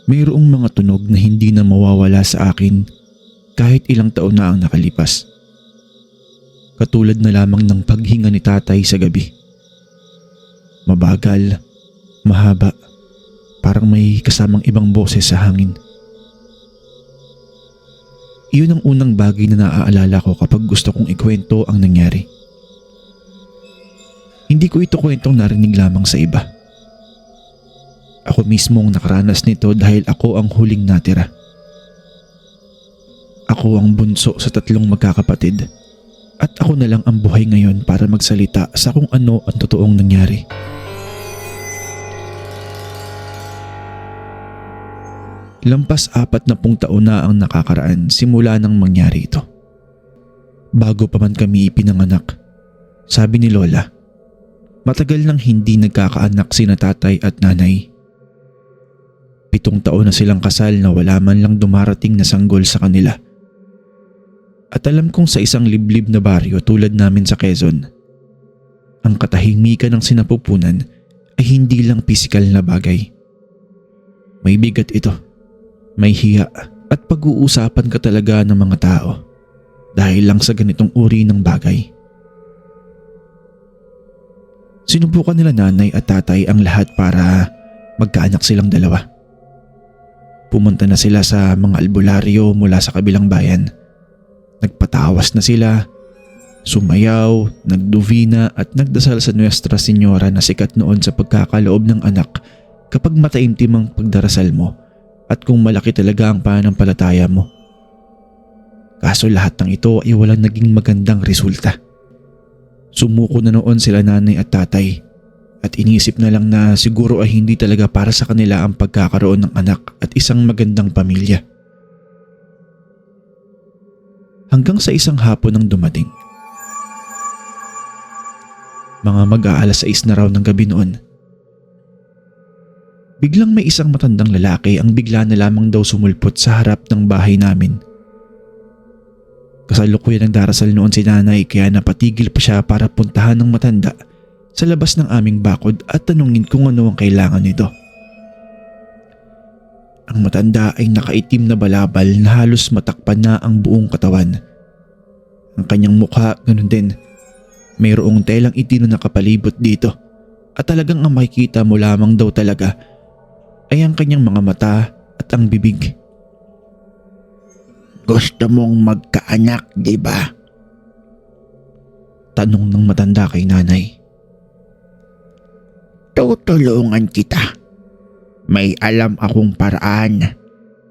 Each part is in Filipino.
Mayroong mga tunog na hindi na mawawala sa akin kahit ilang taon na ang nakalipas. Katulad na lamang ng paghinga ni tatay sa gabi. Mabagal, mahaba, parang may kasamang ibang boses sa hangin. Iyon ang unang bagay na naaalala ko kapag gusto kong ikwento ang nangyari. Hindi ko ito kwentong narinig lamang sa iba. Ako mismo ang nakaranas nito dahil ako ang huling natira. Ako ang bunso sa 3 magkakapatid at ako na lang ang buhay ngayon para magsalita sa kung ano ang totoong nangyari. Lampas 40 taon na ang nakakaraan simula nang mangyari ito. Bago pa man kami ipinanganak, sabi ni Lola, matagal nang hindi nagkakaanak sina tatay at nanay. 7 taon na silang kasal na wala man lang dumarating na sanggol sa kanila. At alam kong sa isang liblib na baryo tulad namin sa Quezon, ang katahimikan ng sinapupunan ay hindi lang pisikal na bagay. May bigat ito, may hiya at pag-uusapan ka talaga ng mga tao dahil lang sa ganitong uri ng bagay. Sinubukan nila nanay at tatay ang lahat para magkaanak silang dalawa. Pumunta na sila sa mga albularyo mula sa kabilang bayan. Nagpatawas na sila, sumayaw, nagduvina at nagdasal sa Nuestra Señora na sikat noon sa pagkakaloob ng anak kapag mataimtim ang pagdarasal mo at kung malaki talaga ang pananampalataya mo. Kaso lahat ng ito ay walang naging magandang resulta. Sumuko na noon sila nanay at tatay at inisip na lang na siguro ay hindi talaga para sa kanila ang pagkakaroon ng anak at isang magandang pamilya. Hanggang sa isang hapon ang dumating. Mga mag-aalas 6 na raw ng gabi noon. Biglang may isang matandang lalaki ang bigla na lamang daw sumulpot sa harap ng bahay namin. Kasalukuyan nagdarasal noon si nanay kaya napatigil pa siya para puntahan ng matanda sa labas ng aming bakod at tanungin kung ano ang kailangan nito. Ang matanda ay nakaitim na balabal na halos matakpan na ang buong katawan. Ang kanyang mukha ganun din. Mayroong telang itim na nakapalibot dito at talagang ang makikita mo lamang daw talaga ay ang kanyang mga mata at ang bibig. Gusto mong magkaanak, di ba? Tanong ng matanda kay nanay. Tutulungan kita. May alam akong paraan.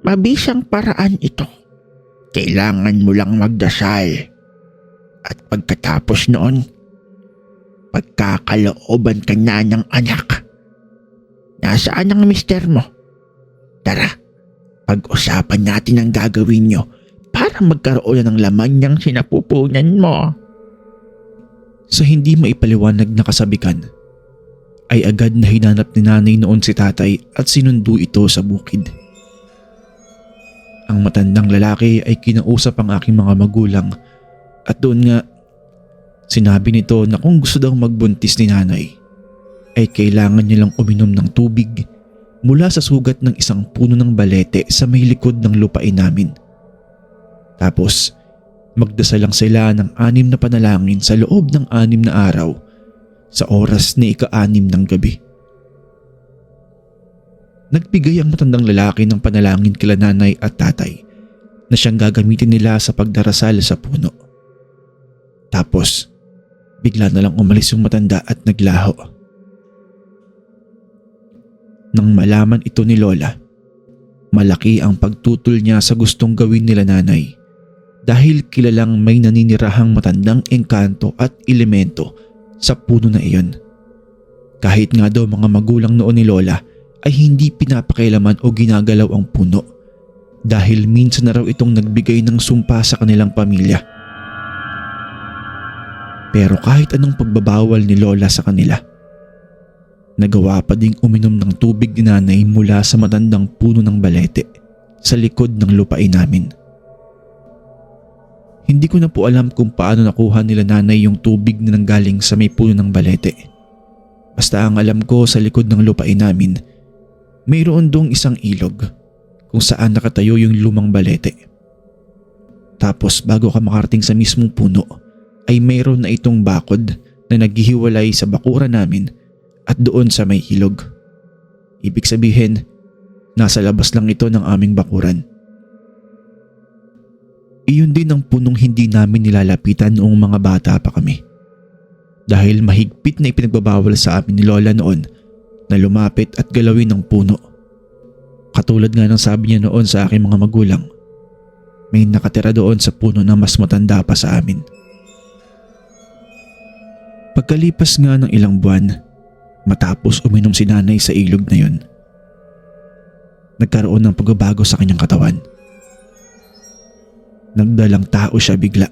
Mabisang paraan ito. Kailangan mo lang magdasal. At pagkatapos noon, pagkakalooban ka na ng anak. Nasaan ang mister mo? Tara, pag-usapan natin ang gagawin nyo para magkaroon na ng laman niyang sinapupunan mo. Sa hindi maipaliwanag na kasabikan, ay agad na hinanap ni nanay noon si tatay at sinundo ito sa bukid. Ang matandang lalaki ay kinausap ang aking mga magulang at doon nga sinabi nito na kung gusto daw magbuntis ni nanay ay kailangan nilang uminom ng tubig mula sa sugat ng isang puno ng balete sa may likod ng lupain namin. Tapos magdasal lang sila ng 6 na panalangin sa loob ng 6 na araw sa oras ni ika-6 ng gabi. Nagbigay ang matandang lalaki ng panalangin kila nanay at tatay na siyang gagamitin nila sa pagdarasal sa puno. Tapos bigla na lang umalis yung matanda at naglaho. Nang malaman ito ni Lola, malaki ang pagtutol niya sa gustong gawin nila nanay dahil kilalang may naninirahang matandang engkanto at elemento sa puno na iyon. Kahit nga daw mga magulang noon ni Lola ay hindi pinapakailaman o ginagalaw ang puno dahil minsan na raw itong nagbigay ng sumpa sa kanilang pamilya. Pero kahit anong pagbabawal ni Lola sa kanila, nagawa pa ding uminom ng tubig ni nanay mula sa matandang puno ng balete sa likod ng lupain namin. Hindi ko na po alam kung paano nakuha nila nanay yung tubig na nanggaling sa may puno ng balete. Basta ang alam ko, sa likod ng lupain namin, mayroon dong isang ilog kung saan nakatayo yung lumang balete. Tapos bago ka makarating sa mismong puno ay mayroon na itong bakod na naghihiwalay sa bakuran namin at doon sa may ilog. Ibig sabihin, nasa labas lang ito ng aming bakuran. Iyon din ang punong hindi namin nilalapitan noong mga bata pa kami. Dahil mahigpit na ipinagbabawal sa amin ni Lola noon na lumapit at galawin ng puno. Katulad nga ng sabi niya noon sa aking mga magulang, may nakatira doon sa puno na mas matanda pa sa amin. Pagkalipas nga ng ilang buwan, matapos uminom si nanay sa ilog na yun, nagkaroon ng pagbabago sa kanyang katawan. Nagdalang tao siya bigla.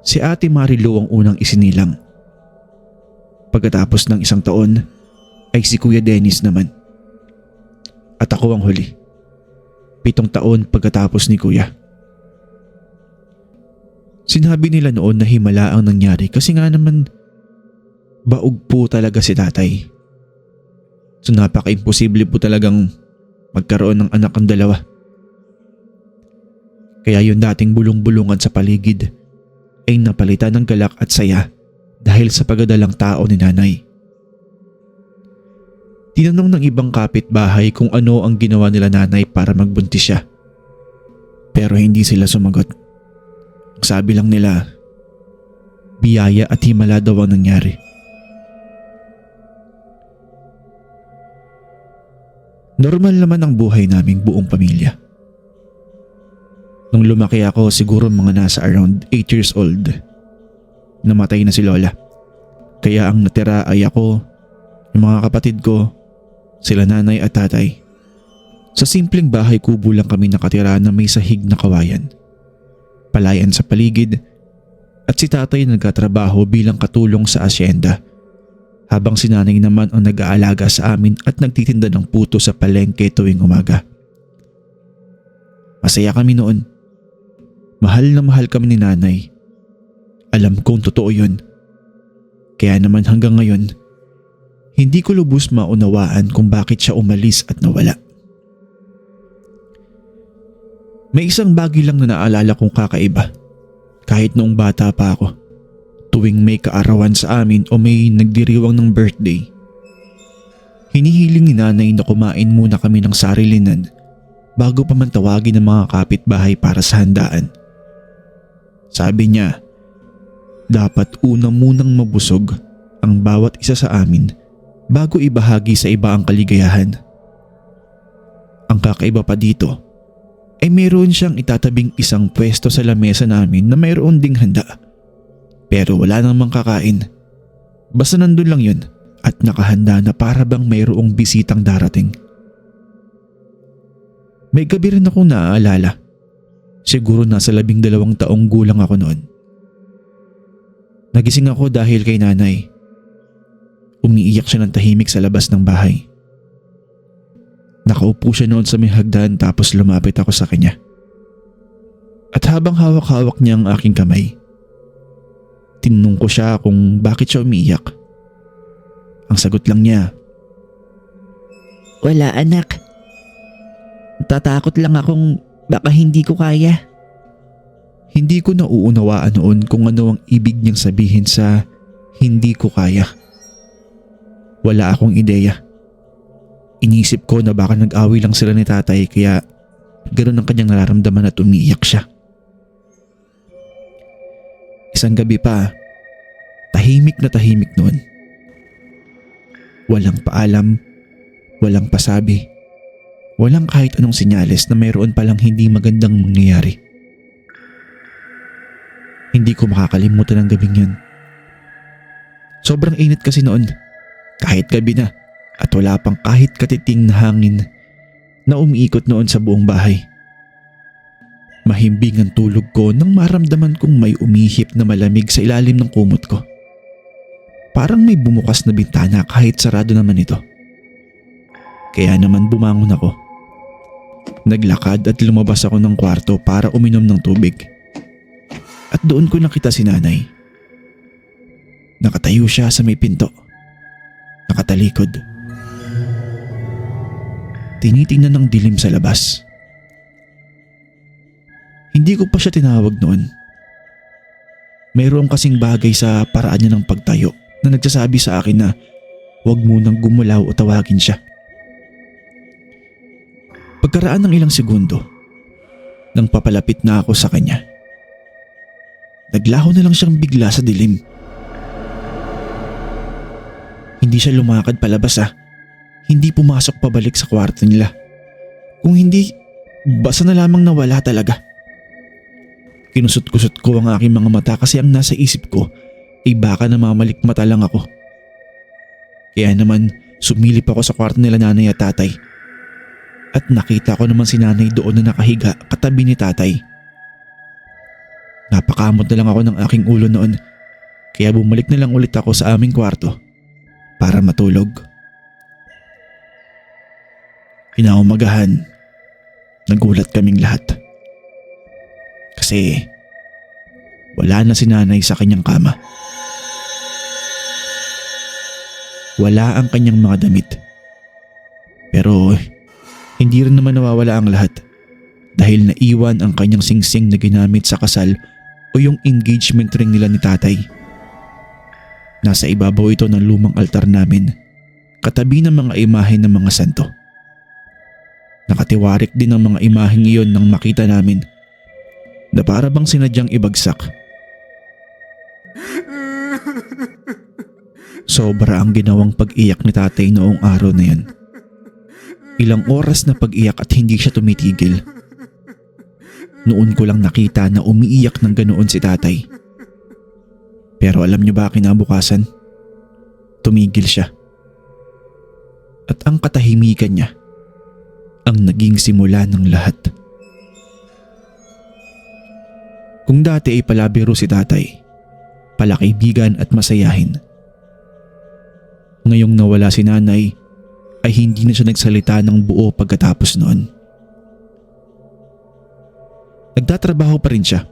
Si Ate Marilu ang unang isinilang. Pagkatapos ng isang taon ay si Kuya Dennis naman. At ako ang huli. 7 taon pagkatapos ni Kuya. Sinabi nila noon na himala ang nangyari kasi nga naman baog po talaga si tatay. So napaka-imposible po talagang magkaroon ng anak ang dalawa. Kaya yung dating bulong-bulungan sa paligid ay napalitan ng galak at saya dahil sa pagdadalang tao ni nanay. Tinanong ng ibang kapitbahay kung ano ang ginawa nila nanay para magbuntis siya. Pero hindi sila sumagot. Ang sabi lang nila, biyaya at himala daw ang nangyari. Normal naman ang buhay naming buong pamilya. Nung lumaki ako, siguro mga nasa around 8 years old, namatay na si Lola. Kaya ang natira ay ako, yung mga kapatid ko, sila nanay at tatay. Sa simpleng bahay kubo lang kami nakatira na may sahig na kawayan. Palayan sa paligid at si tatay nagkatrabaho bilang katulong sa asyenda. Habang si nanay naman ang nag-aalaga sa amin at nagtitinda ng puto sa palengke tuwing umaga. Masaya kami noon. Mahal na mahal kami ni nanay. Alam kong totoo yun. Kaya naman hanggang ngayon, hindi ko lubos maunawaan kung bakit siya umalis at nawala. May isang bagay lang na naalala kong kakaiba. Kahit noong bata pa ako, tuwing may kaarawan sa amin o may nagdiriwang ng birthday, hinihiling ni nanay na kumain muna kami ng sarilinan bago pa man tawagin ng mga kapitbahay para sa handaan. Sabi niya, dapat una munang mabusog ang bawat isa sa amin bago ibahagi sa iba ang kaligayahan. Ang kakaiba pa dito ay mayroon siyang itatabing isang pwesto sa lamesa namin na mayroon ding handa. Pero wala namang kakain. Basta nandun lang yun at nakahanda na para bang mayroong bisitang darating. May gabi rin akong naaalala. Siguro nasa 12 taong gulang ako noon. Nagising ako dahil kay nanay. Umiiyak siya ng tahimik sa labas ng bahay. Nakaupo siya noon sa may hagdan tapos lumapit ako sa kanya. At habang hawak-hawak niya ang aking kamay, tinanong ko siya kung bakit siya umiiyak. Ang sagot lang niya, Wala anak. Tatakot lang akong baka hindi ko kaya. Hindi ko nauunawaan noon kung ano ang ibig niyang sabihin sa hindi ko kaya. Wala akong ideya. Inisip ko na baka nag-away lang sila ni tatay kaya ganoon ang kanyang nararamdaman at umiiyak siya. Isang gabi pa, tahimik na tahimik noon. Walang paalam, walang pasabi, walang kahit anong senyales na mayroon palang hindi magandang mangyayari. Hindi ko makakalimutan ang gabing yun. Sobrang init kasi noon, kahit gabi na at wala pang kahit katiting na hangin na umiikot noon sa buong bahay. Mahimbing ang tulog ko nang maramdaman kong may umihip na malamig sa ilalim ng kumot ko. Parang may bumukas na bintana kahit sarado naman ito. Kaya naman bumangon ako. Naglakad at lumabas ako ng kwarto para uminom ng tubig. At doon ko nakita si nanay. Nakatayo siya sa may pinto. Nakatalikod. Tinitingnan ng dilim sa labas. Hindi ko pa siya tinawag noon. Mayroon kasing bagay sa paraan niya ng pagtayo na nagsasabi sa akin na huwag munang gumulaw o tawagin siya. Pagkaraan ng ilang segundo, nang papalapit na ako sa kanya, naglaho na lang siyang bigla sa dilim. Hindi siya lumakad palabas Hindi pumasok pabalik sa kwarto nila. Kung hindi, basta na lamang nawala talaga. Kinusot-kusot ko ang aking mga mata kasi ang nasa isip ko ay baka namamalikmata lang ako. Kaya naman sumilip ako sa kwarto nila nanay at tatay. At nakita ko naman si nanay doon na nakahiga katabi ni tatay. Napakamot na lang ako ng aking ulo noon, kaya bumalik na lang ulit ako sa aming kwarto para matulog. Kinaumagahan, nagulat kaming lahat. Kasi wala na si nanay sa kanyang kama. Wala ang kanyang mga damit. Pero hindi rin naman nawawala ang lahat dahil naiwan ang kanyang singsing na ginamit sa kasal o yung engagement ring nila ni tatay. Nasa ibabaw ito ng lumang altar namin, katabi ng mga imahe ng mga santo. Nakatiwarik din ang mga imaheng iyon nang makita namin na para bang sinadyang ibagsak. Sobra ang ginawang pag-iyak ni tatay noong araw na yan. Ilang oras na pag-iyak at hindi siya tumitigil. Noon ko lang nakita na umiiyak ng ganoon si tatay. Pero alam niyo ba kinabukasan? Tumigil siya. At ang katahimikan niya ang naging simula ng lahat. Kung dati ay palabiro si tatay, palakaibigan at masayahin. Ngayong nawala si nanay ay hindi na siya nagsalita ng buo pagkatapos noon. Nagtatrabaho pa rin siya.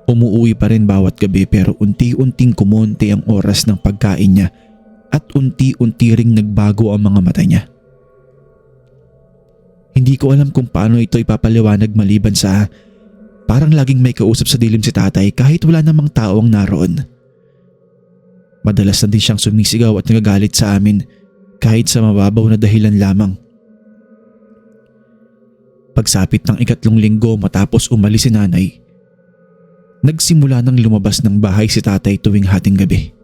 Umuuwi pa rin bawat gabi pero unti-unting kumonti ang oras ng pagkain niya at unti-unti ring nagbago ang mga mata niya. Hindi ko alam kung paano ito ipapaliwanag maliban sa parang laging may kausap sa dilim si tatay kahit wala namang tao ang naroon. Madalas na din siyang sumisigaw at nagagalit sa amin kahit sa mababaw na dahilan lamang. Pagsapit ng 3 linggo matapos umalis si nanay, nagsimula nang lumabas ng bahay si tatay tuwing hating gabi.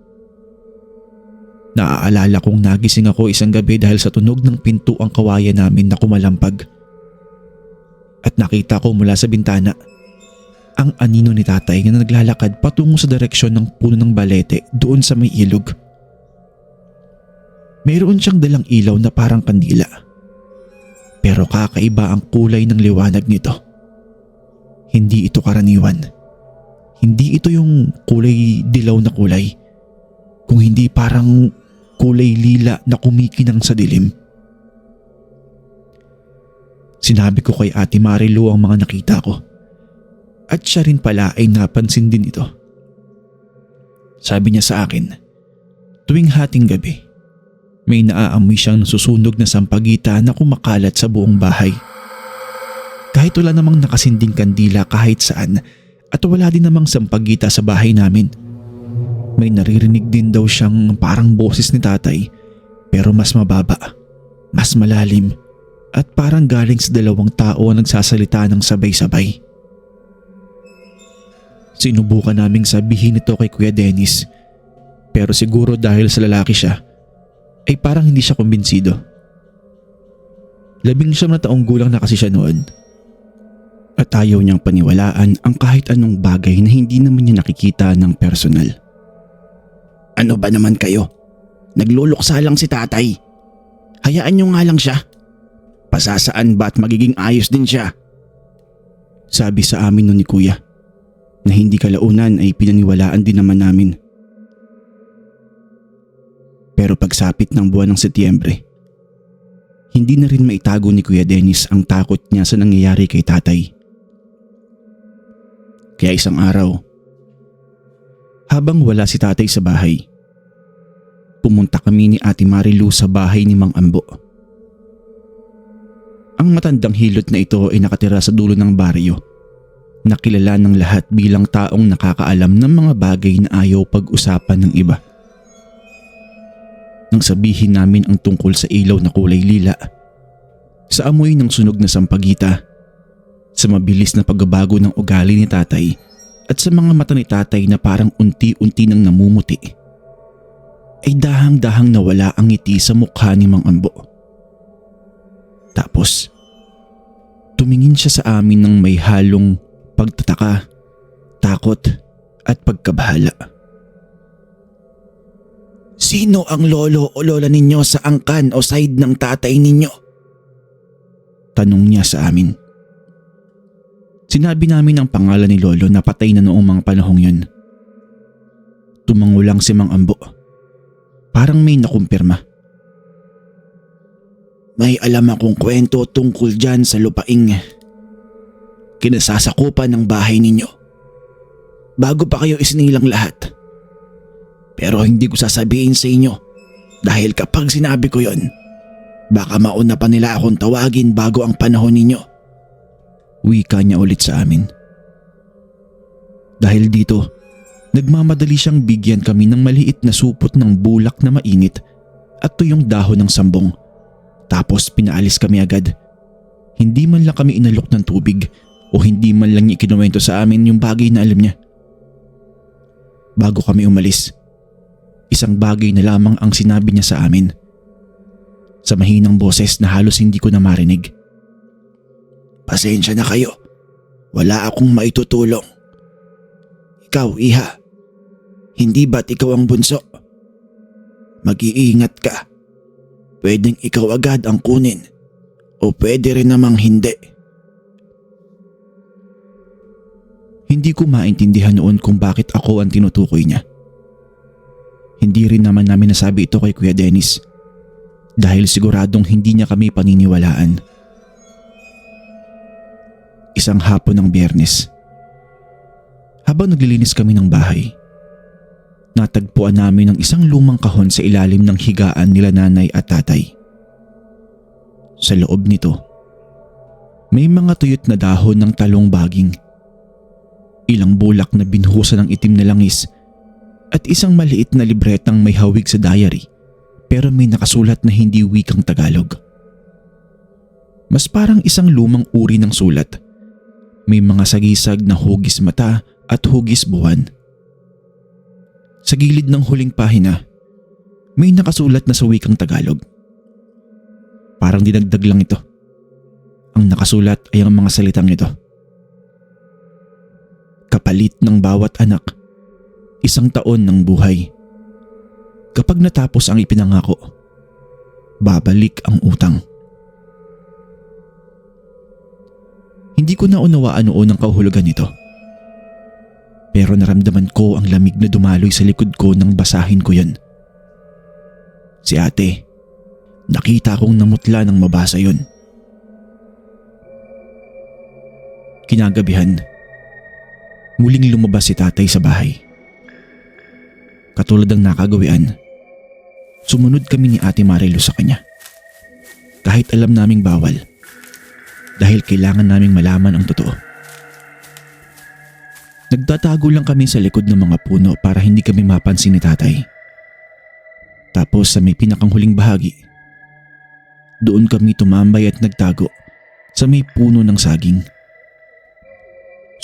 Naaalala kong nagising ako isang gabi dahil sa tunog ng pinto ang kawayan namin na kumalampag. At nakita ko mula sa bintana ang anino ni tatay na naglalakad patungo sa direksyon ng puno ng balete doon sa may ilog. Mayroon siyang dalang ilaw na parang kandila. Pero kakaiba ang kulay ng liwanag nito. Hindi ito karaniwan. Hindi ito yung kulay dilaw na kulay. Kung hindi parang kulay lila na kumikinang sa dilim. Sinabi ko kay Ate Marilu ang mga nakita ko. At siya rin pala ay napansin din ito. Sabi niya sa akin, tuwing hating gabi, may naaamoy siyang nasusunog na sampagita na kumakalat sa buong bahay. Kahit wala namang nakasinding kandila kahit saan at wala din namang sampagita sa bahay namin. May naririnig din daw siyang parang boses ni tatay pero mas mababa, mas malalim at parang galing sa 2 tao na nagsasalita ng sabay-sabay. Sinubukan naming sabihin ito kay Kuya Dennis pero siguro dahil sa lalaki siya ay parang hindi siya kumbinsido. 19 na taong gulang na kasi siya noon at ayaw niyang paniwalaan ang kahit anong bagay na hindi naman niya nakikita ng personal. Ano ba naman kayo? Nagluluksa lang si tatay. Hayaan niyo nga lang siya. Pasasaan ba at magiging ayos din siya? Sabi sa amin nun ni Kuya na hindi kalaunan ay pinaniwalaan din naman namin. Pero pagsapit ng buwan ng Setyembre, Hindi na rin maitago ni Kuya Dennis ang takot niya sa nangyayari kay tatay. Kaya isang araw, habang wala si tatay sa bahay, pumunta kami ni Ate Marilu sa bahay ni Mang Ambo. Ang matandang hilot na ito ay nakatira sa dulo ng baryo, na kilala ng lahat bilang taong nakakaalam ng mga bagay na ayaw pag-usapan ng iba. Nang sabihin namin ang tungkol sa ilaw na kulay lila, sa amoy ng sunog na sampagita, sa mabilis na pagbabago ng ugali ni tatay at sa mga mata ni tatay na parang unti-unti nang namumuti, ay dahang-dahang nawala ang ngiti sa mukha ni Mang Ambo. Tapos, tumingin siya sa amin ng may halong pagtataka, takot at pagkabahala. Sino ang lolo o lola ninyo sa angkan o side ng tatay ninyo? Tanong niya sa amin. Sinabi namin ang pangalan ni lolo na patay na noong mga panahong yun. Tumango lang si Mang Ambo. Parang may nakumpirma. May alam akong kwento tungkol dyan sa lupaing kinasasakupan ng bahay ninyo. Bago pa kayo isinilang lahat. Pero hindi ko sasabihin sa inyo dahil kapag sinabi ko yon, baka mauna pa nila akong tawagin bago ang panahon ninyo. Wika niya ulit sa amin. Dahil dito, nagmamadali siyang bigyan kami ng maliit na supot ng bulak na mainit at tuyong dahon ng sambong. Tapos pinaalis kami agad. Hindi man lang kami inalok ng tubig o hindi man lang niya ikinuwento sa amin yung bagay na alam niya. Bago kami umalis, isang bagay na lamang ang sinabi niya sa amin. Sa mahinang boses na halos hindi ko na marinig. Pasensya na kayo. Wala akong maitutulong. Ikaw, iha. Hindi ba't ikaw ang bunso? Mag-iingat ka. Pwedeng ikaw agad ang kunin o pwede rin namang hindi. Hindi ko maintindihan noon kung bakit ako ang tinutukoy niya. Hindi rin naman namin nasabi ito kay Kuya Dennis dahil siguradong hindi niya kami paniniwalaan. Isang hapon ng Biyernes, habang naglilinis kami ng bahay, natagpuan namin ang isang lumang kahon sa ilalim ng higaan nila nanay at tatay. Sa loob nito, may mga tuyot na dahon ng talong baging, ilang bulak na binhusan ng itim na langis at isang maliit na libretang may hawig sa diary pero may nakasulat na hindi wikang Tagalog. Mas parang isang lumang uri ng sulat. May mga sagisag na hugis mata at hugis buwan. Sa gilid ng huling pahina, may nakasulat na sa wikang Tagalog. Parang dinagdag lang ito. Ang nakasulat ay ang mga salitang ito. Kapalit ng bawat anak, 1 taon ng buhay. Kapag natapos ang ipinangako, babalik ang utang. Hindi ko naunawaan noon ang kahulugan nito. Pero naramdaman ko ang lamig na dumaloy sa likod ko nang basahin ko yun. Si ate, nakita kong namutla nang mabasa yun. Kinagabihan, muling lumabas si tatay sa bahay. Katulad ng nakagawian, sumunod kami ni Ate Marilu sa kanya. Kahit alam naming bawal, dahil kailangan naming malaman ang totoo. Nagtatago lang kami sa likod ng mga puno para hindi kami mapansin ni tatay. Tapos sa may pinakanghuling bahagi, doon kami tumambay at nagtago sa may puno ng saging.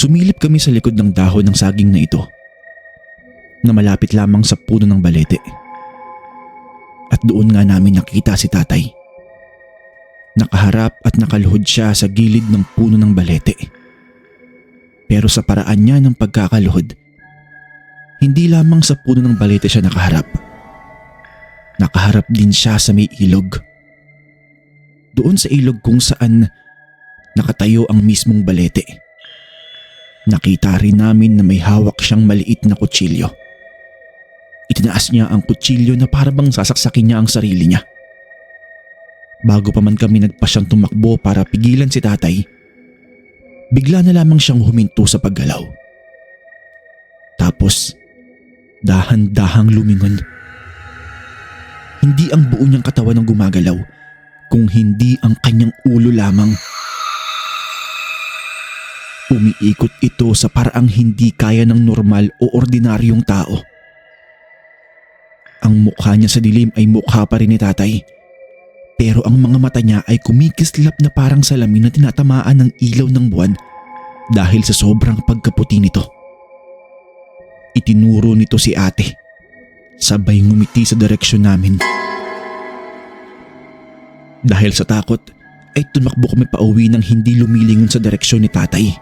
Sumilip kami sa likod ng dahon ng saging na ito, na malapit lamang sa puno ng balete. At doon nga namin nakita si tatay. Nakaharap at nakaluhod siya sa gilid ng puno ng balete. Pero sa paraan niya ng pagkakaluhod, hindi lamang sa puno ng balete siya nakaharap. Nakaharap din siya sa may ilog. Doon sa ilog kung saan nakatayo ang mismong balete. Nakita rin namin na may hawak siyang maliit na kutsilyo. Itinaas niya ang kutsilyo na parabang sasaksakin niya ang sarili niya. Bago pa man kami nagpasyang tumakbo para pigilan si tatay, bigla na lamang siyang huminto sa paggalaw. Tapos, dahan-dahang lumingon. Hindi ang buo niyang katawan ang gumagalaw, kung hindi ang kanyang ulo lamang. Umiikot ito sa paraang hindi kaya ng normal o ordinaryong tao. Ang mukha niya sa dilim ay mukha pa rin ni tatay. Pero ang mga mata niya ay kumikislap na parang salamin na tinatamaan ng ilaw ng buwan dahil sa sobrang pagkaputi nito. Itinuro nito si ate. Sabay ngumiti sa direksyon namin. Dahil sa takot ay tumakbo kami pauwi nang hindi lumilingon sa direksyon ni tatay.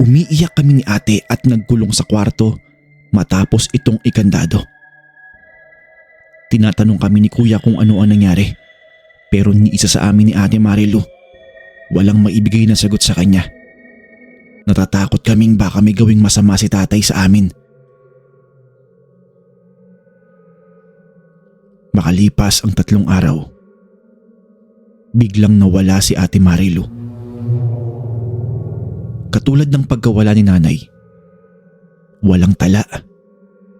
Umiiyak kami ni ate at nagkulong sa kwarto matapos itong ikandado. Tinatanong kami ni kuya kung ano ang nangyari. Pero ni isa sa amin ni Ate Marilu, walang maibigay na sagot sa kanya. Natatakot kaming baka may gawing masama si tatay sa amin. Makalipas ang 3 araw, biglang nawala si Ate Marilu. Katulad ng pagkawala ni nanay, walang tala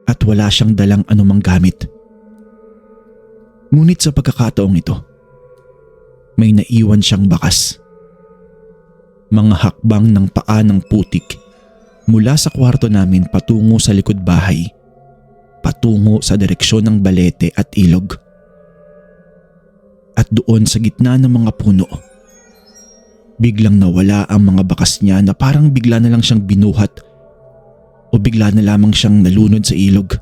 at wala siyang dalang anumang gamit. Ngunit sa pagkakataong ito, may naiwan siyang bakas. Mga hakbang ng paa ng putik mula sa kwarto namin patungo sa likod bahay, patungo sa direksyon ng balete at ilog. At doon sa gitna ng mga puno, biglang nawala ang mga bakas niya na parang bigla na lang siyang binuhat o bigla na lamang siyang nalunod sa ilog.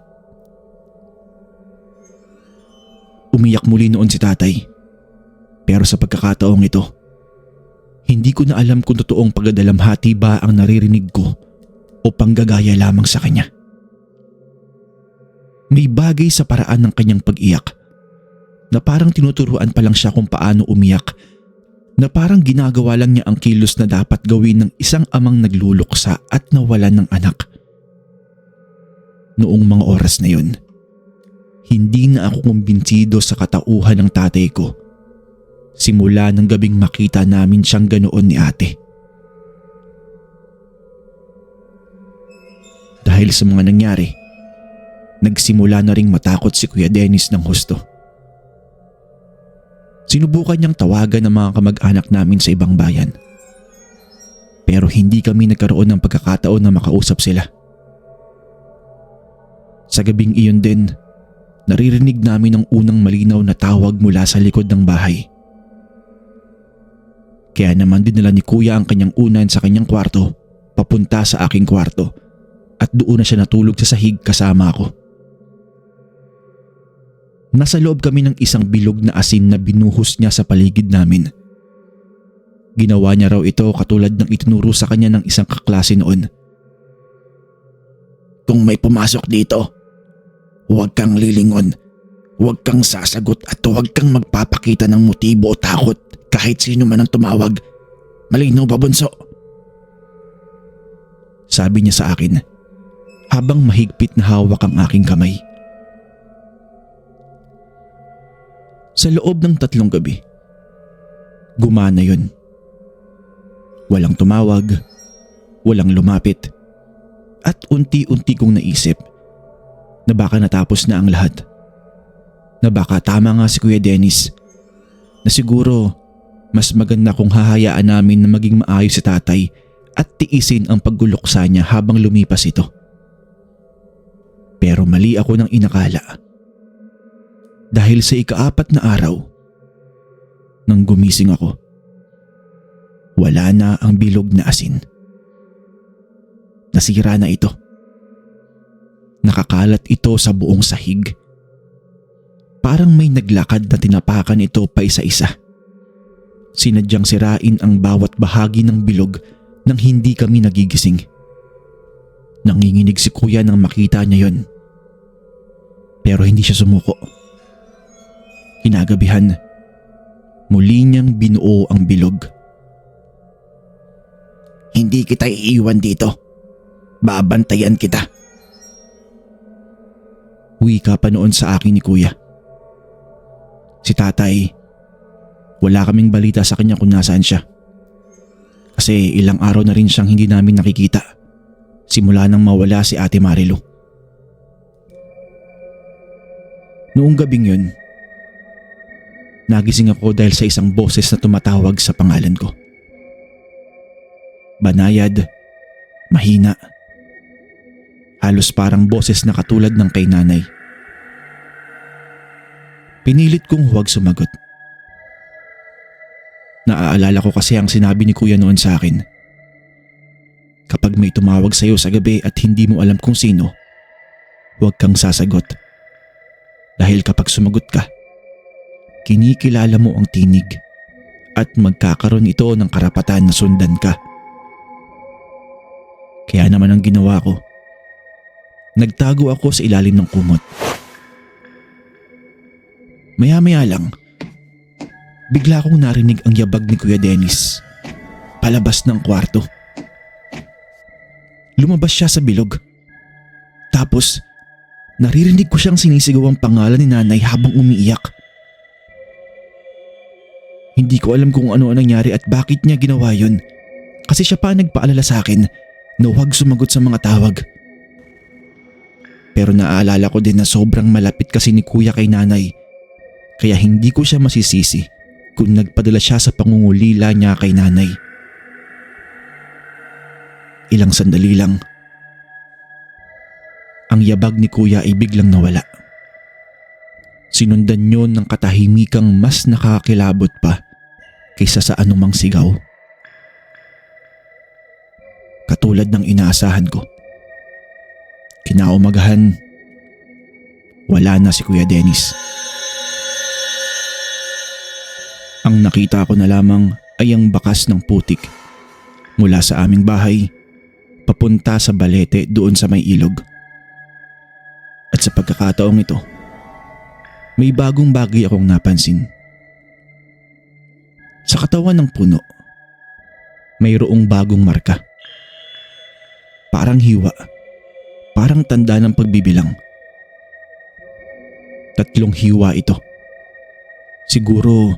Umiyak muli noon si tatay. Pero sa pagkakataong ito, hindi ko na alam kung totoong pagdadalamhati ba ang naririnig ko o panggagaya lamang sa kanya. May bagay sa paraan ng kanyang pag-iyak na parang tinuturuan pa lang siya kung paano umiyak, na parang ginagawa lang niya ang kilos na dapat gawin ng isang amang nagluluksa at nawalan ng anak. Noong mga oras na yun, hindi na ako kumbinsido sa katauhan ng tatay ko. Simula ng gabing makita namin siyang ganoon ni ate. Dahil sa mga nangyari, nagsimula na ring matakot si Kuya Dennis ng husto. Sinubukan niyang tawagan ang mga kamag-anak namin sa ibang bayan. Pero hindi kami nagkaroon ng pagkakataon na makausap sila. Sa gabing iyon din, naririnig namin ang unang malinaw na tawag mula sa likod ng bahay. Kaya naman dinala ni kuya ang kanyang unan sa kanyang kwarto papunta sa aking kwarto at doon na siya natulog sa sahig kasama ako. Nasa loob kami ng isang bilog na asin na binuhos niya sa paligid namin. Ginawa niya raw ito katulad ng itinuro sa kanya ng isang kaklase noon. Kung may pumasok dito, huwag kang lilingon, huwag kang sasagot at huwag kang magpapakita ng motibo o takot kahit sino man ang tumawag. Malinaw ba, bunso? Sabi niya sa akin habang mahigpit na hawak ang aking kamay. Sa loob ng 3 gabi, gumana yun. Walang tumawag, walang lumapit, at unti-unti kong naisip na baka natapos na ang lahat. Na baka tama nga si Kuya Dennis, na siguro mas maganda kung hahayaan namin na maging maayos si tatay at tiisin ang pagguluksa niya habang lumipas ito. Pero mali ako ng inakala. Dahil sa ika-4 na araw, nang gumising ako, wala na ang bilog na asin. Nasira na ito. Nakakalat ito sa buong sahig. Parang may naglakad na tinapakan ito pa isa-isa. Sinadyang sirain ang bawat bahagi ng bilog nang hindi kami nagigising. Nanginginig si kuya nang makita niya yon. Pero hindi siya sumuko. Kinagabihan, muli niyang binuo ang bilog. Hindi kita iiwan dito. Babantayan kita. Wika pa noon sa akin ni kuya. Si tatay, Wala kaming balita sa kanya kung nasaan siya. Kasi ilang araw na rin siyang hindi namin nakikita simula nang mawala si Ate Marilu. Noong gabing yun, nagising ako dahil sa isang boses na tumatawag sa pangalan ko. Banayad, mahina. Halos parang boses na katulad ng kay nanay. Pinilit kong huwag sumagot. Naaalala ko kasi ang sinabi ni Kuya noon sa akin. Kapag may tumawag sa iyo sa gabi at hindi mo alam kung sino, huwag kang sasagot. Dahil kapag sumagot ka, kinikilala mo ang tinig at magkakaroon ito ng karapatan na sundan ka. Kaya naman ang ginawa ko, nagtago ako sa ilalim ng kumot. Maya-maya lang, bigla kong narinig ang yabag ni Kuya Dennis palabas ng kwarto. Lumabas siya sa bilog. Tapos, naririnig ko siyang sinisigaw ang pangalan ni nanay habang umiiyak. Hindi ko alam kung ano ang nangyari at bakit niya ginawa yun. Kasi siya pa nagpaalala sa akin na huwag sumagot sa mga tawag. Pero naaalala ko din na sobrang malapit kasi ni Kuya kay nanay. Kaya hindi ko siya masisisi kung nagpadala siya sa pangungulila niya kay nanay. Ilang sandali lang, ang yabag ni Kuya ay biglang nawala. Sinundan yun ng katahimikang mas nakakilabot pa kaysa sa anumang sigaw. Katulad ng inaasahan ko. Kinaumagahan, wala na si Kuya Dennis. Ang nakita ko na lamang ay ang bakas ng putik mula sa aming bahay papunta sa balete doon sa may ilog. At sa pagkakataong ito, may bagong bagay akong napansin. Sa katawan ng puno, mayroong bagong marka. Parang hiwa, parang tanda ng pagbibilang. 3 hiwa ito. Siguro,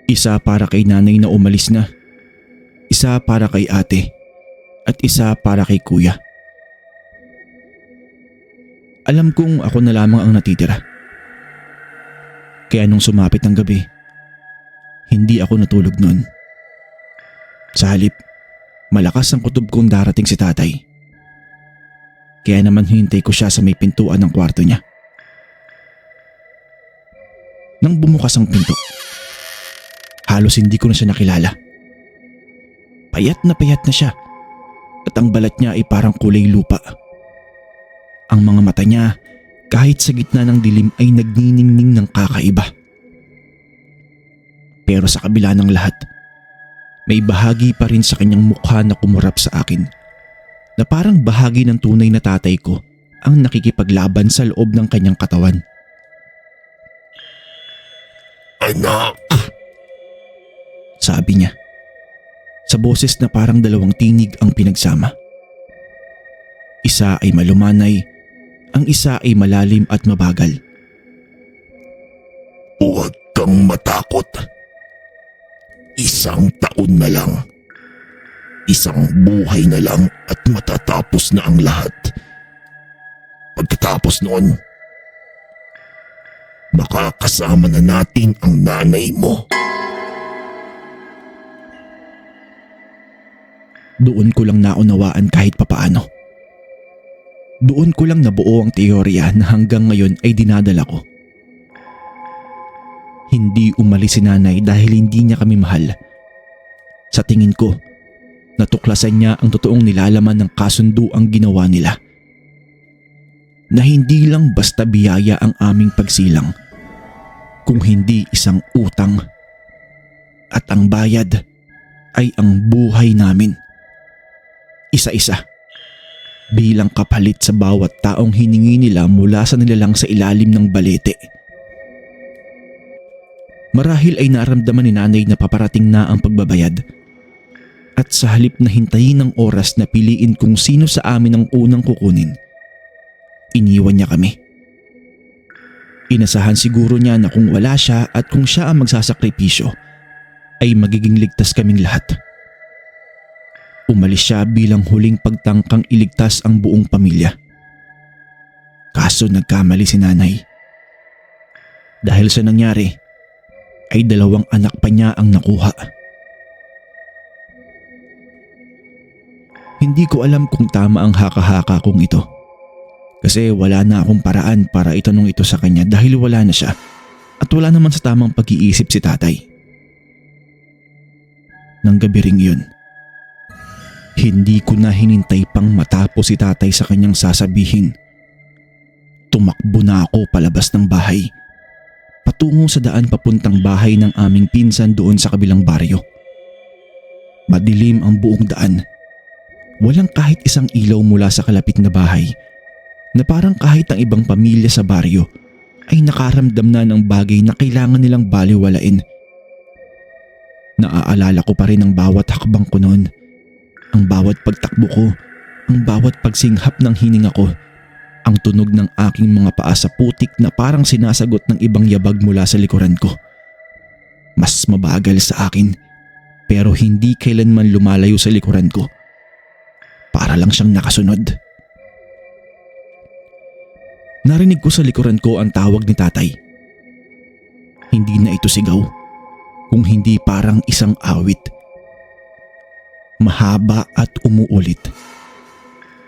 isa para kay nanay na umalis na, isa para kay ate, at isa para kay Kuya. Alam kong ako na lamang ang natitira. Kaya nung sumapit ang gabi, hindi ako natulog noon. Sa halip, malakas ang kutob kong darating si tatay. Kaya naman hintay ko siya sa may pintuan ng kwarto niya. Nang bumukas ang pinto, halos hindi ko na siya nakilala. Payat na siya. At ang balat niya ay parang kulay lupa. Ang mga mata niya, kahit sa gitna ng dilim, ay nagniningning ng kakaiba. Pero sa kabila ng lahat, may bahagi pa rin sa kanyang mukha na kumurap sa akin, na parang bahagi ng tunay na tatay ko ang nakikipaglaban sa loob ng kanyang katawan. Anak! Sabi niya, sa boses na parang 2 tinig ang pinagsama. Isa ay malumanay, ang isa ay malalim at mabagal. Huwag kang matakot. 1 taon na lang. 1 buhay na lang at matatapos na ang lahat. Pagkatapos noon, makakasama na natin ang nanay mo. Doon ko lang naunawaan kahit papaano. Doon ko lang nabuo ang teorya na hanggang ngayon ay dinadala ko. Hindi umalis si nanay dahil hindi niya kami mahal. Sa tingin ko, natuklasan niya ang totoong nilalaman ng kasunduang ginawa nila. Na hindi lang basta biyaya ang aming pagsilang, kung hindi isang utang. At ang bayad ay ang buhay namin. Isa-isa, bilang kapalit sa bawat taong hiningi nila mula sa nilalang sa ilalim ng balete. Marahil ay naramdaman ni nanay na paparating na ang pagbabayad. At sa halip na hintayin ng oras na piliin kung sino sa amin ang unang kukunin, iniwan niya kami. Inasahan siguro niya na kung wala siya at kung siya ang magsasakripisyo ay magiging ligtas kaming lahat. Umalis siya bilang huling pagtangkang iligtas ang buong pamilya. Kaso nagkamali si nanay. Dahil sa nangyari ay 2 anak pa niya ang nakuha. Hindi ko alam kung tama ang haka-haka kong ito. Kasi wala na akong paraan para itanong ito sa kanya dahil wala na siya at wala naman sa tamang pag-iisip si tatay. Nang gabi ring yun, hindi ko na hinintay pang matapos si tatay sa kanyang sasabihin. Tumakbo na ako palabas ng bahay, patungo sa daan papuntang bahay ng aming pinsan doon sa kabilang baryo. Madilim ang buong daan. Walang kahit isang ilaw mula sa kalapit na bahay na parang kahit ang ibang pamilya sa baryo ay nakaramdam na ng bagay na kailangan nilang baliwalain. Naaalala ko pa rin ang bawat hakbang ko noon, ang bawat pagtakbo ko, ang bawat pagsinghap ng hininga ko, ang tunog ng aking mga paa sa putik na parang sinasagot ng ibang yabag mula sa likuran ko. Mas mabagal sa akin pero hindi kailanman lumalayo sa likuran ko. Para lang siyang nakasunod. Narinig ko sa likuran ko ang tawag ni tatay. Hindi na ito sigaw, kung hindi parang isang awit. Mahaba at umuulit.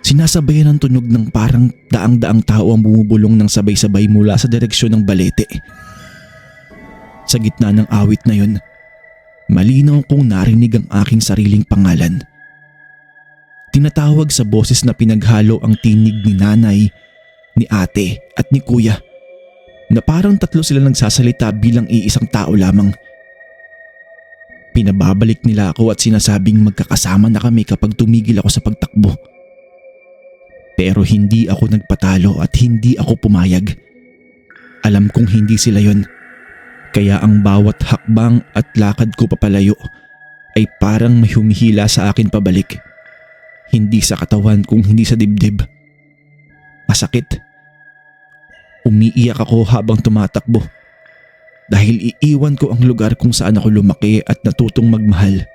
Sinasabayan ng tunog ng parang daang-daang tao ang bumubulong ng sabay-sabay mula sa direksyon ng balete. Sa gitna ng awit na yun, malinaw kong narinig ang aking sariling pangalan. Tinatawag sa boses na pinaghalo ang tinig ni nanay, ni ate at ni kuya na parang 3 sila nagsasalita bilang iisang tao lamang. Pinababalik nila ako at sinasabing magkakasama na kami kapag tumigil ako sa pagtakbo. Pero hindi ako nagpatalo at hindi ako pumayag. Alam kong hindi sila yon. Kaya ang bawat hakbang at lakad ko papalayo ay parang may humihila sa akin pabalik. Hindi sa katawan kung hindi sa dibdib. Masakit. Umiiyak ako habang tumatakbo dahil iiwan ko ang lugar kung saan ako lumaki at natutong magmahal.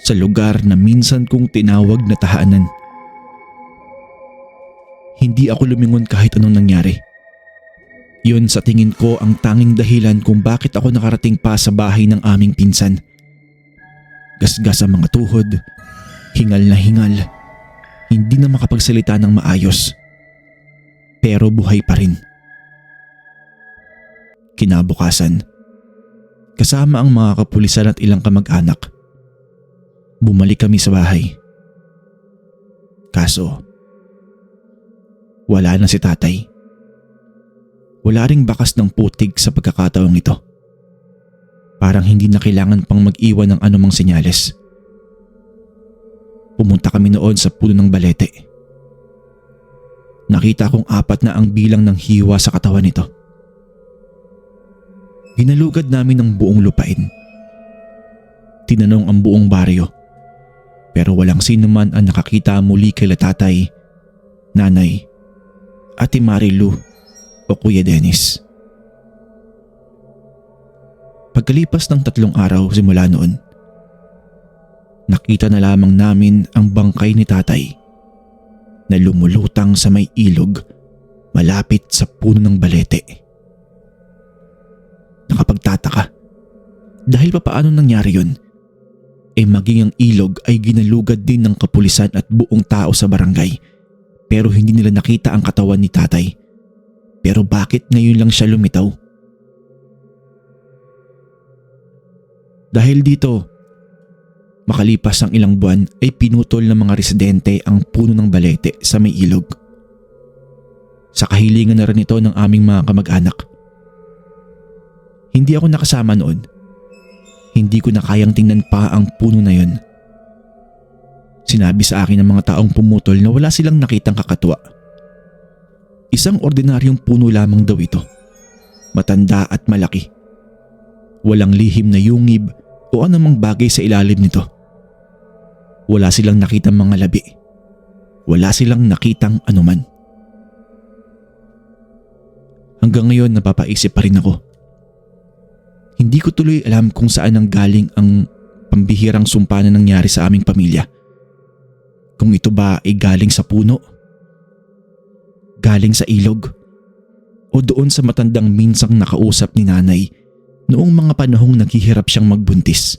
Sa lugar na minsan kong tinawag na tahanan. Hindi ako lumingon kahit anong nangyari. Yun sa tingin ko ang tanging dahilan kung bakit ako nakarating pa sa bahay ng aming pinsan. Gasgas ang mga tuhod, hingal na hingal, hindi na makapagsalita ng maayos. Pero buhay pa rin. Kinabukasan, kasama ang mga kapulisan at ilang kamag-anak, bumalik kami sa bahay. Kaso, wala na si tatay. Wala ring bakas ng putik sa pagkakataong ito. Parang hindi na kailangan pang mag-iwan ng anumang senyales. Pumunta kami noon sa puno ng balete. Nakita kong 4 na ang bilang ng hiwa sa katawan nito. Ginalugad namin ang buong lupain. Tinanong ang buong baryo. Pero walang sino man ang nakakita muli kay tatay, nanay, Ate Marilu o Kuya Dennis. Pagkalipas ng 3 araw simula noon, nakita na lamang namin ang bangkay ni tatay na lumulutang sa may ilog malapit sa puno ng balete. Nakapagtataka dahil papaano nangyari yun, maging ang ilog ay ginalugad din ng kapulisan at buong tao sa barangay pero hindi nila nakita ang katawan ni tatay. Pero bakit ngayon lang siya lumitaw? Dahil dito, makalipas ang ilang buwan ay pinutol ng mga residente ang puno ng balete sa may ilog. Sa kahilingan na rin ito ng aming mga kamag-anak. Hindi ako nakasama noon. Hindi ko na kayang tingnan pa ang puno na yun. Sinabi sa akin ng mga taong pumutol na wala silang nakitang kakatwa. Isang ordinaryong puno lamang daw ito. Matanda at malaki. Walang lihim na yungib o anumang bagay sa ilalim nito. Wala silang nakitang mga labi. Wala silang nakitang anuman. Hanggang ngayon napapaisip pa rin ako. Hindi ko tuloy alam kung saan nang galing ang pambihirang sumpa na nangyari sa aming pamilya. Kung ito ba ay galing sa puno, galing sa ilog, o doon sa matandang minsang nakausap ni nanay noong mga panahong naghihirap siyang magbuntis.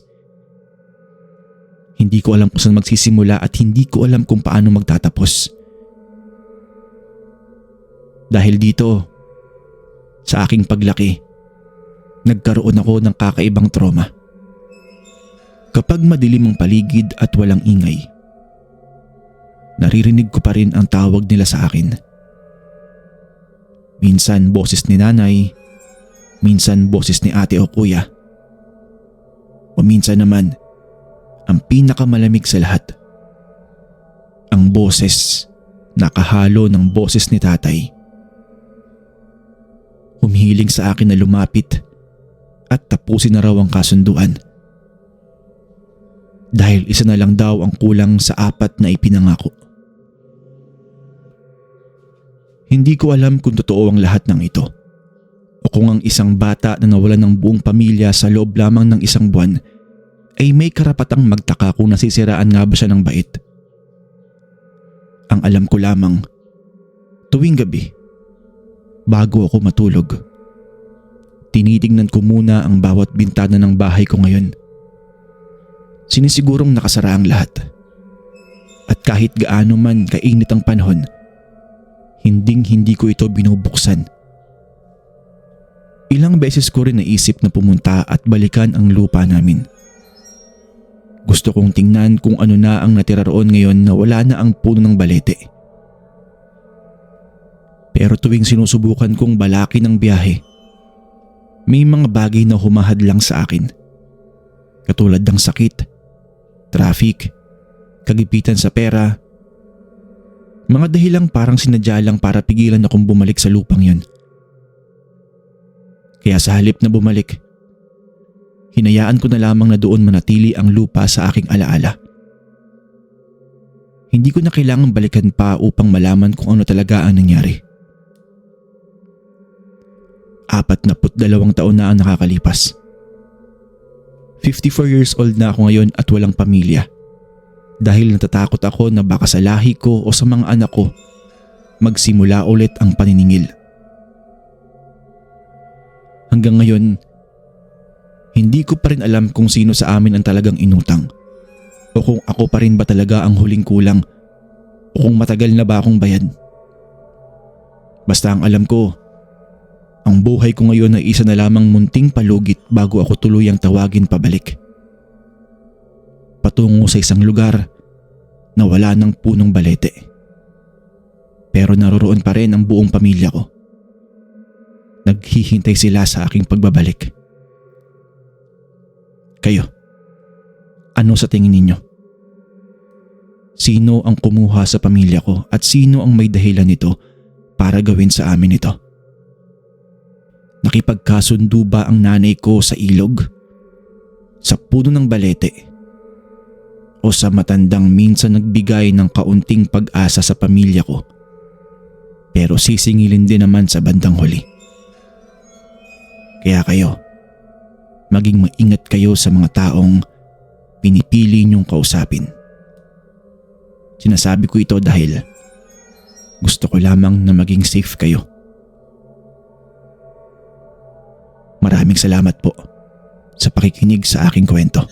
Hindi ko alam kung saan magsisimula at hindi ko alam kung paano magtatapos. Dahil dito, sa aking paglaki, nagkaroon ako ng kakaibang trauma. Kapag madilim ang paligid at walang ingay, naririnig ko pa rin ang tawag nila sa akin. Minsan boses ni nanay, minsan boses ni ate o kuya, o minsan naman ang pinakamalamig sa lahat, ang boses nakahalo ng boses ni tatay. Humihiling sa akin na lumapit at tapusin na raw ang kasunduan. Dahil isa na lang daw ang kulang sa 4 na ipinangako. Hindi ko alam kung totoo ang lahat ng ito o kung ang isang bata na nawalan ng buong pamilya sa loob lamang ng 1 buwan ay may karapatang magtaka kung nasisiraan nga ba siya ng bait. Ang alam ko lamang, tuwing gabi, bago ako matulog, tinitingnan ko muna ang bawat bintana ng bahay ko ngayon. Sinisigurong nakasara ang lahat. At kahit gaano man kainit ang panahon, hindi ko ito binubuksan. Ilang beses ko rin naisip na pumunta at balikan ang lupa namin. Gusto kong tingnan kung ano na ang natira roon ngayon na wala na ang puno ng balete. Pero tuwing sinusubukan kong balakin ang biyahe, may mga bagay na humahadlang sa akin. Katulad ng sakit, traffic, kagipitan sa pera. Mga dahilang parang sinadya lang para pigilan akong bumalik sa lupang yun. Kaya sa halip na bumalik, hinayaan ko na lamang na doon manatili ang lupa sa aking alaala. Hindi ko na kailangang balikan pa upang malaman kung ano talaga ang nangyari. 42 taon na ang nakakalipas. 54 years old na ako ngayon at walang pamilya. Dahil natatakot ako na baka sa lahi ko o sa mga anak ko magsimula ulit ang paniningil. Hanggang ngayon, hindi ko pa rin alam kung sino sa amin ang talagang inutang o kung ako pa rin ba talaga ang huling kulang o kung matagal na ba akong bayad. Basta ang alam ko, ang buhay ko ngayon ay isa na lamang munting palugit bago ako tuluyang tawagin pabalik. Patungo sa isang lugar na wala ng punong balete. Pero naroroon pa rin ang buong pamilya ko. Naghihintay sila sa aking pagbabalik. Kayo, ano sa tingin ninyo? Sino ang kumuha sa pamilya ko at sino ang may dahilan nito para gawin sa amin ito? Nakipagkasundo ba ang nanay ko sa ilog? Sa puno ng balete? O sa matandang minsan nagbigay ng kaunting pag-asa sa pamilya ko pero sisingilin din naman sa bandang huli? Kaya kayo, maging maingat kayo sa mga taong pinipili niyong kausapin. Sinasabi ko ito dahil gusto ko lamang na maging safe kayo. Maraming salamat po sa pakikinig sa aking kwento.